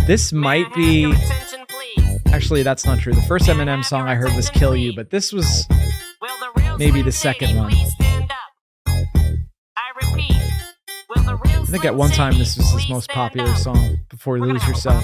This might be... Actually, that's not true. The first Eminem song I heard was Kill You, but this was maybe the second one. I think at one time this was his most popular song before Lose Yourself.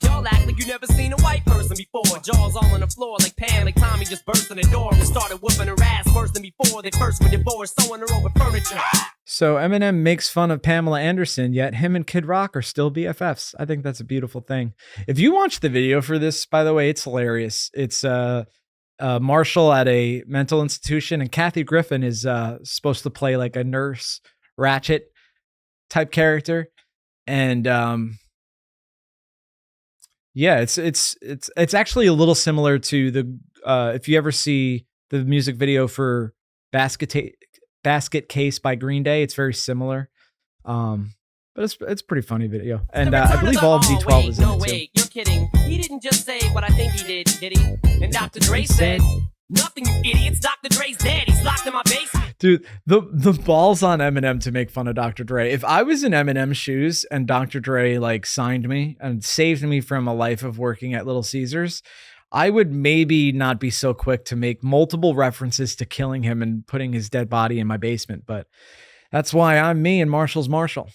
Y'all act like you never seen a white person before. Jaws all on the floor like Pam, like Tommy just burst in the door and started whooping her ass worse than before. They first were divorced, sewing her over furniture. So Eminem makes fun of Pamela Anderson, yet him and Kid Rock are still BFFs. I think that's a beautiful thing. If you watch the video for this, by the way, it's hilarious. It's Marshall at a mental institution, and Kathy Griffin is supposed to play like a nurse Ratchet type character, and yeah, it's actually a little similar to the if you ever see the music video for Basket Case by Green Day, it's very similar. But it's a pretty funny video, and I believe all of D12 is in it too. You're kidding. He didn't just say what I think he did he? And Dr. Dre said, "Nothing, you idiots. Dr. Dre's dead. He's locked in my basement." Dude, the balls on Eminem to make fun of Dr. Dre. If I was in Eminem's shoes and Dr. Dre like signed me and saved me from a life of working at Little Caesars, I would maybe not be so quick to make multiple references to killing him and putting his dead body in my basement. But that's why I'm me and Marshall's Marshall.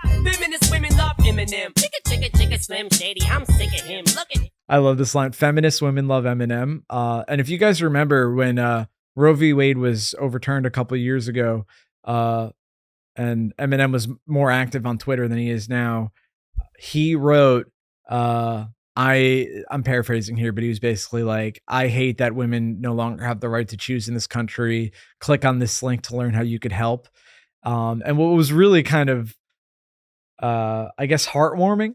Feminist women love Eminem. Chicka, Slim Shady. I'm sick of him. Look at him. I love this line. Feminist women love Eminem. And if you guys remember when Roe v. Wade was overturned a couple of years ago, and Eminem was more active on Twitter than he is now, he wrote, I'm paraphrasing here, but he was basically like, "I hate that women no longer have the right to choose in this country. Click on this link to learn how you could help." And what was really kind of, I guess, heartwarming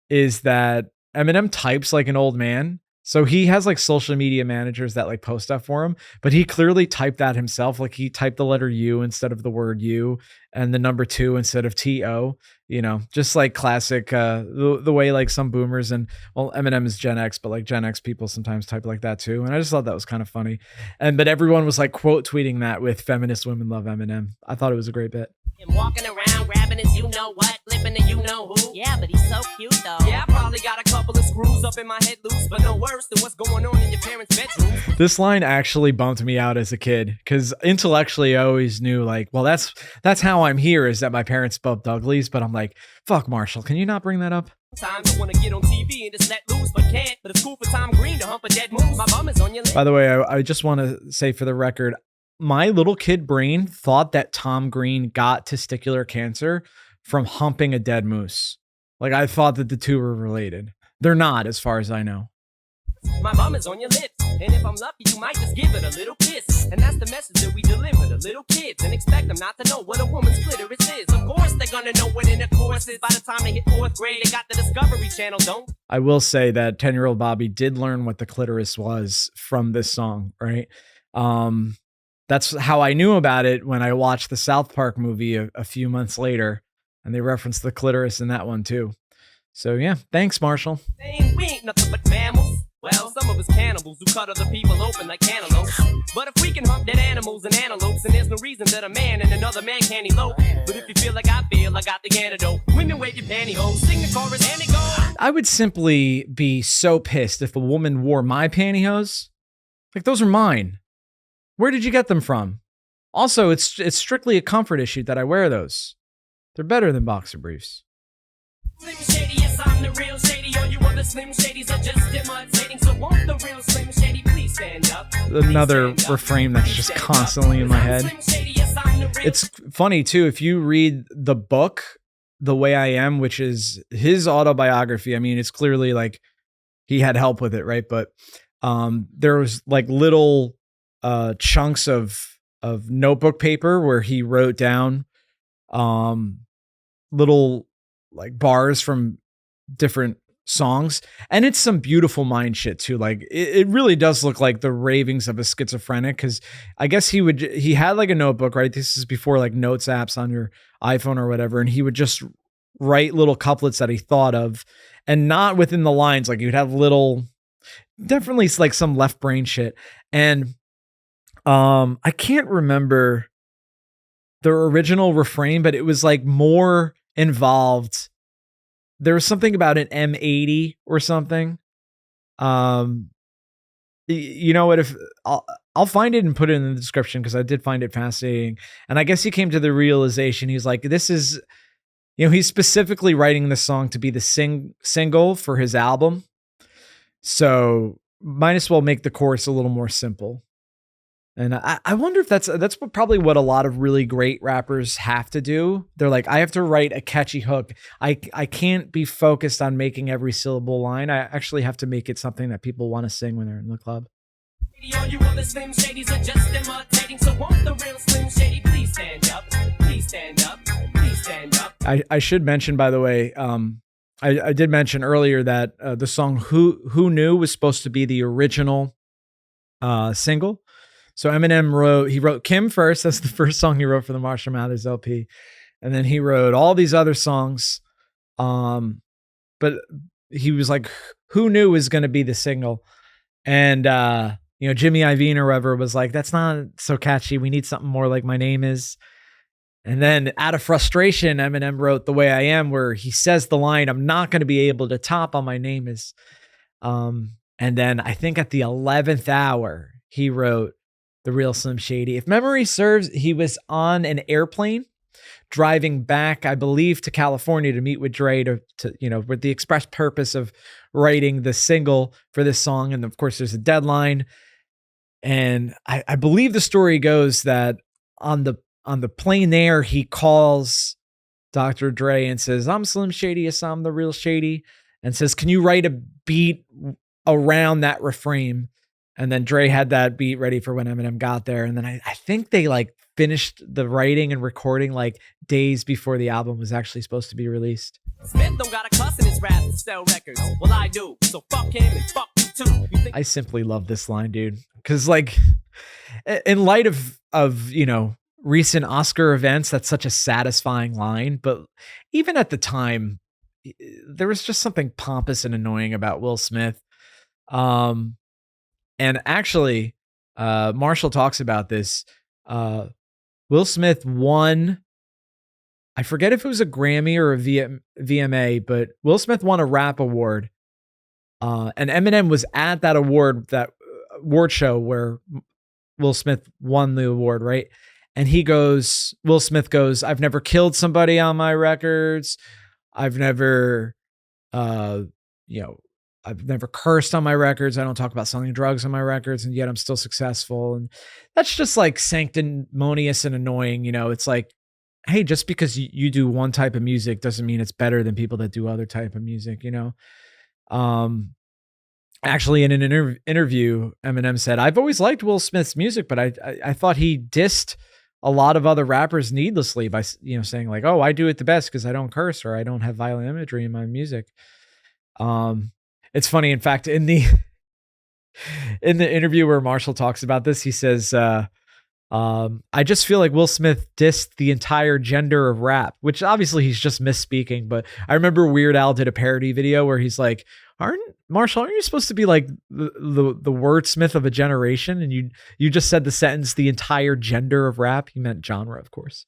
is that Eminem types like an old man. So he has like social media managers that like post stuff for him, but he clearly typed that himself. Like he typed the letter U instead of the word U and the number 2 instead of TO, you know, just like classic, the way like some boomers and, well, Eminem is Gen X, but like Gen X people sometimes type like that too. And I just thought that was kind of funny. But everyone was like quote tweeting that with "Feminist women love Eminem." I thought it was a great bit. Him walking around grabbing his you know what, flipping the you know who. Yeah, but he's so cute though. Yeah, I probably got a couple of screws up in my head loose, but no worse than what's going on in your parents' bedroom. This line actually bumped me out as a kid because intellectually I always knew like, well, that's how I'm here, is that my parents bumped uglies. But I'm like, fuck, Marshall, can you not bring that up? Sometimes I want to get on TV and just let loose, but can't. But it's cool for Tom Green to hump a dead moose. My bum is on your lip. By the way, I just want to say for the record, my little kid brain thought that Tom Green got testicular cancer from humping a dead moose. Like I thought that the two were related. They're not, as far as I know. My bum is on your lips, and if I'm lucky, you might just give it a little kiss. And that's the message that we deliver to little kids, and expect them not to know what a woman's clitoris is. Of course, they're gonna know what intercourse is by the time they hit 4th grade. They got the Discovery Channel, don't? I will say that 10-year-old Bobby did learn what the clitoris was from this song, right? That's how I knew about it when I watched the South Park movie a few months later, and they referenced the clitoris in that one too. So yeah, thanks, Marshall. We ain't nothing but mammals. Well, some of us cannibals who cut other people open like cantaloupes. But if we can hump dead animals and antelopes, and there's no reason that a man and another man can't elope. But if you feel like I feel, I got the antidote. Women wave your pantyhose, sing the chorus, and it goes. I would simply be so pissed if a woman wore my pantyhose. Like, those are mine. Where did you get them from? Also, it's strictly a comfort issue that I wear those. They're better than boxer briefs. Slim Shady, yes, I'm the real Shady. All you other Slim Shadys are just imitating. So won't the real Slim Shady please stand up? Another refrain that's just constantly in my head. It's funny too, if you read the book, The Way I Am, which is his autobiography. I mean, it's clearly like he had help with it, right? But there was like little chunks of notebook paper where he wrote down little like bars from different songs, and it's some beautiful mind shit too. Like it really does look like the ravings of a schizophrenic, because I guess he had like a notebook, right? This is before like notes apps on your iPhone or whatever, and he would just write little couplets that he thought of, and not within the lines. Like you'd have little, definitely like some left brain shit. And I can't remember the original refrain, but it was like more involved there was something about an M80 or something. Um, you know what? If I'll find it and put it in the description because I did find it fascinating. And I guess he came to the realization he's like, this is, he's specifically writing this song to be the single for his album. So might as well make the chorus a little more simple. And I wonder if that's probably what a lot of really great rappers have to do. They're like, I have to write a catchy hook. I can't be focused on making every syllable line. I actually have to make it something that people want to sing when they're in the club. All you other Slim Shadys are just imitating. So won't the real Slim Shady please stand up? Please stand up. Please stand up. I should mention, by the way, I did mention earlier that the song "Who Knew" was supposed to be the original single. So Eminem wrote Kim first. That's the first song he wrote for the Marshall Mathers LP. And then he wrote all these other songs. But he was like, Who Knew was going to be the single? And, Jimmy Iovine or whoever was like, that's not so catchy. We need something more like My Name Is. And then out of frustration, Eminem wrote The Way I Am, where he says the line, I'm not going to be able to top on My Name Is. And then I think at the 11th hour, he wrote The Real Slim Shady. If memory serves, he was on an airplane driving back, I believe, to California to meet with Dre to with the express purpose of writing the single for this song. And of course, there's a deadline. And I believe the story goes that on the plane there, he calls Dr. Dre and says, I'm Slim Shady, yes, I'm the real Shady, and says, can you write a beat around that refrain? And then Dre had that beat ready for when Eminem got there. And then I think they like finished the writing and recording like days before the album was actually supposed to be released. Smith don't got a cuss in his rap to sell records. Well, I do. So fuck him and fuck you too. I simply love this line, dude. Because like in light of recent Oscar events, that's such a satisfying line. But even at the time, there was just something pompous and annoying about Will Smith. And actually, Marshall talks about this. Will Smith won, I forget if it was a Grammy or a VMA, but Will Smith won a rap award. And Eminem was at that award show where Will Smith won the award, right? And Will Smith goes, I've never killed somebody on my records. I've never, I've never cursed on my records. I don't talk about selling drugs on my records, and yet I'm still successful. And that's just like sanctimonious and annoying. It's like, hey, just because you do one type of music doesn't mean it's better than people that do other type of music, Actually, in an interview, Eminem said, I've always liked Will Smith's music, but I thought he dissed a lot of other rappers needlessly by, saying like, oh, I do it the best because I don't curse or I don't have violent imagery in my music. It's funny. In fact, in the interview where Marshall talks about this, he says, I just feel like Will Smith dissed the entire gender of rap, which obviously he's just misspeaking. But I remember Weird Al did a parody video where he's like, aren't you supposed to be like the wordsmith of a generation? And you just said the sentence, the entire gender of rap. He meant genre, of course.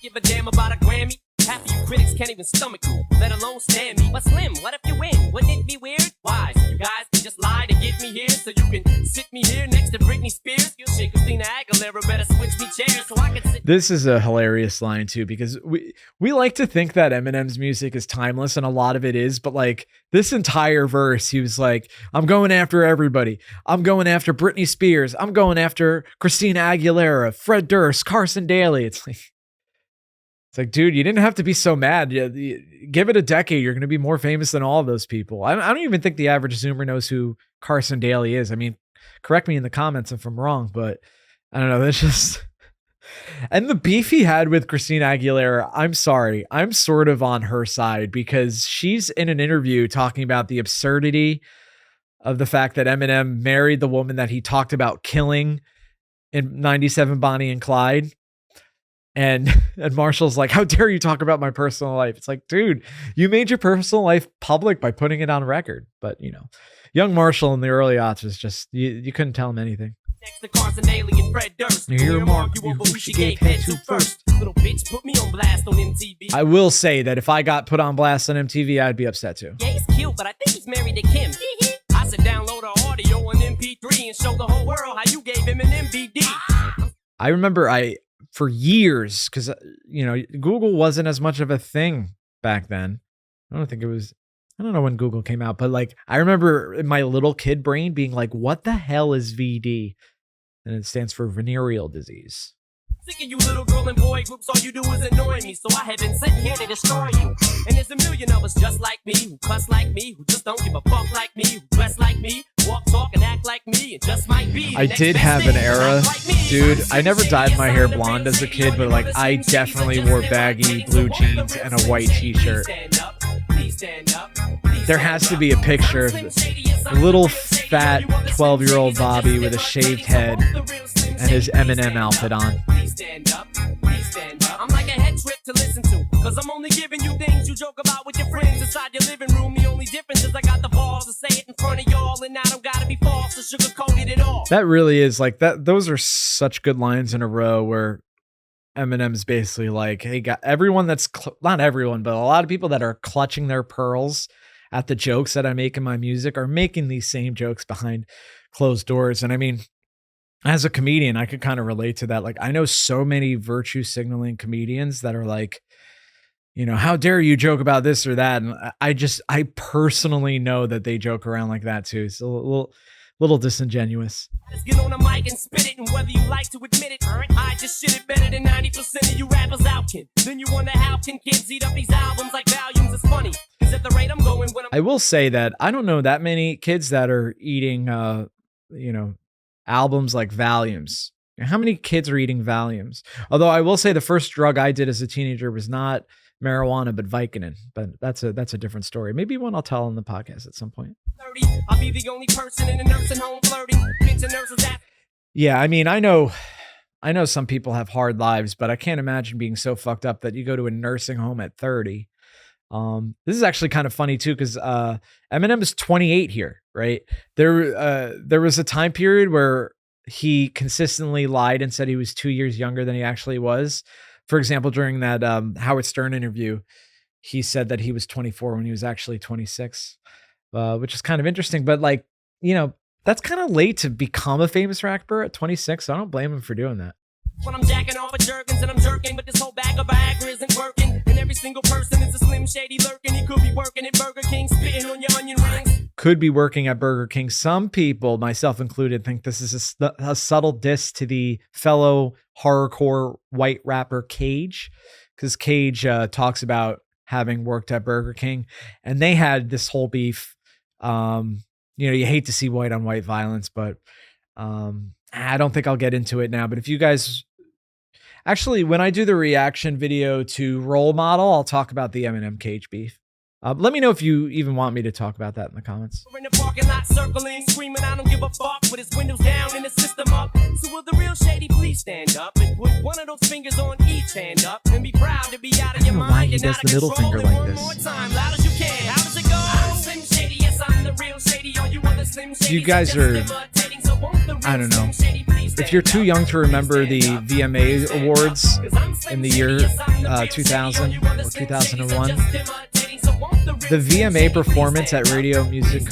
Give a damn about a Grammy. Half of you critics can't even stomach me, let alone stand me. But Slim, what if you win? Wouldn't it be weird? Why? You guys can just lie to get me here, so you can sit me here next to Britney Spears. You shit Christina Aguilera, better switch me chairs so I can sit. This is a hilarious line too, because we like to think that Eminem's music is timeless, and a lot of it is, but like this entire verse, he was like, I'm going after everybody. I'm going after Britney Spears. I'm going after Christina Aguilera, Fred Durst, Carson Daly. It's like, dude, you didn't have to be so mad. Give it a decade. You're going to be more famous than all of those people. I don't even think the average Zoomer knows who Carson Daly is. I mean, correct me in the comments if I'm wrong, but I don't know. That's just... And the beef he had with Christina Aguilera, I'm sorry. I'm sort of on her side because she's in an interview talking about the absurdity of the fact that Eminem married the woman that he talked about killing in 97 Bonnie and Clyde. And Marshall's like, how dare you talk about my personal life? It's like, dude, you made your personal life public by putting it on record. But, young Marshall in the early aughts was just, you couldn't tell him anything. Next to Carson Daly and Fred Durst. You hear him argue over who she gave head to first. Little bitch put me on blast on MTV. I will say that if I got put on blast on MTV, I'd be upset too. Yeah, he's cute, but I think he's married to Kim. I said download her audio on MP3 and show the whole world how you gave him an MVD. I remember for years, because, Google wasn't as much of a thing back then. I don't know when Google came out, but like, I remember in my little kid brain being like, what the hell is VD? And it stands for venereal disease. Sick of you little girl and boy groups, all you do is annoy me. So I have been sitting here to destroy you. And there's a million of us just like me, who cuss like me, who just don't give a fuck like me, who dress like me, walk, talk, and act like me, and just might be. I did have an era, dude. I never dyed my hair blonde as a kid, but like I definitely wore baggy blue jeans and a white t-shirt. There has to be a picture of little fat 12-year-old Bobby with a shaved head and his Eminem outfit on. I'm like a head trip to listen to, cause I'm only giving you things you joke about with your friends inside your living room. The only difference is I got the balls to say it in front of y'all, and I don't gotta be false or sugarcoated at all. That really is like that. Those are such good lines in a row where Eminem's basically like, hey, everyone that's not everyone, but a lot of people that are clutching their pearls at the jokes that I make in my music are making these same jokes behind closed doors. And I mean, as a comedian, I could kind of relate to that. Like, I know so many virtue signaling comedians that are like, how dare you joke about this or that? And I personally know that they joke around like that too. It's a little disingenuous. Let's get on the mic and spit it, and whether you like to admit it, I just shit it better than 90% of you rappers out, kid. Then you wonder how can kids eat up these albums like volumes? It's funny, cause at the rate I'm going when I will say that I don't know that many kids that are eating, albums like Valiums. How many kids are eating Valiums? Although I will say the first drug I did as a teenager was not marijuana, but Vicodin. But that's a different story. Maybe one I'll tell on the podcast at some point. 30, I'll be the only person in a nursing home flirting. Yeah, I mean, I know some people have hard lives, but I can't imagine being so fucked up that you go to a nursing home at 30. This is actually kind of funny too, because Eminem is 28 here, right? There was a time period where he consistently lied and said he was 2 years younger than he actually was. For example, during that Howard Stern interview, he said that he was 24 when he was actually 26, which is kind of interesting. But like, that's kind of late to become a famous rapper at 26. So I don't blame him for doing that. When I'm jacking off of jerkins and I'm jerking, but this whole bag of Viagra isn't working. And every single person is a Slim Shady lurking. He could be working at Burger King, spitting on your onion rings. Could be working at Burger King. Some people, myself included, think this is a subtle diss to the fellow horrorcore white rapper Cage, because Cage talks about having worked at Burger King, and they had this whole beef. You hate to see white on white violence, but I don't think I'll get into it now. But if you guys actually, when I do the reaction video to Role Model, I'll talk about the Eminem Cage beef. Let me know if you even want me to talk about that in the comments. We're in the parking lot circling, screaming, I don't give a fuck, with his windows down and the system up. So will the real Shady please stand up and put one of those fingers on each hand up and be proud to be out of your mind and out of control. I don't know why he does the middle finger like this. More time, loud as you can. How does it go? I'm Slim Shady, yes, I'm the real Shady. All you other Slim Shadys, you guys are, I don't know. If you're too young to remember the VMA awards in the year 2000 or 2001, the VMA performance at Radio Music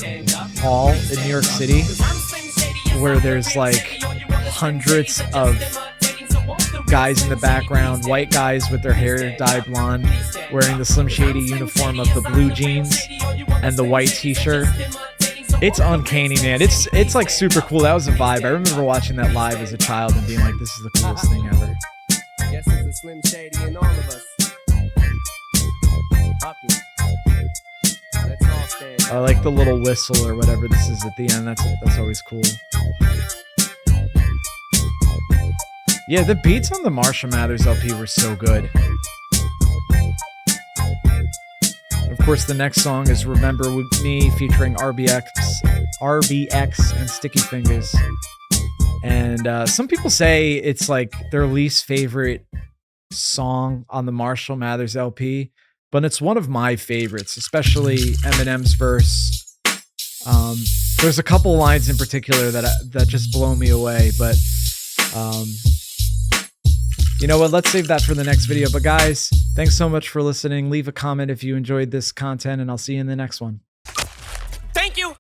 Hall in New York City, where there's like hundreds of guys in the background, white guys with their hair dyed blonde, wearing the Slim Shady uniform of the blue jeans and the white t-shirt. It's uncanny, man. It's like super cool. That was a vibe. I remember watching that live as a child and being like, this is the coolest thing ever. Guess it's a Slim Shady in all of us. I like the little whistle or whatever this is at the end. That's always cool. Yeah, the beats on the Marshall Mathers LP were so good. Of course, the next song is Remember With Me featuring RBX and Sticky Fingers. And some people say it's like their least favorite song on the Marshall Mathers LP, but it's one of my favorites, especially Eminem's verse There's a couple lines in particular that just blow me away, but you know what? Let's save that for the next video. But guys, thanks so much for listening. Leave a comment if you enjoyed this content, and I'll see you in the next one. Thank you.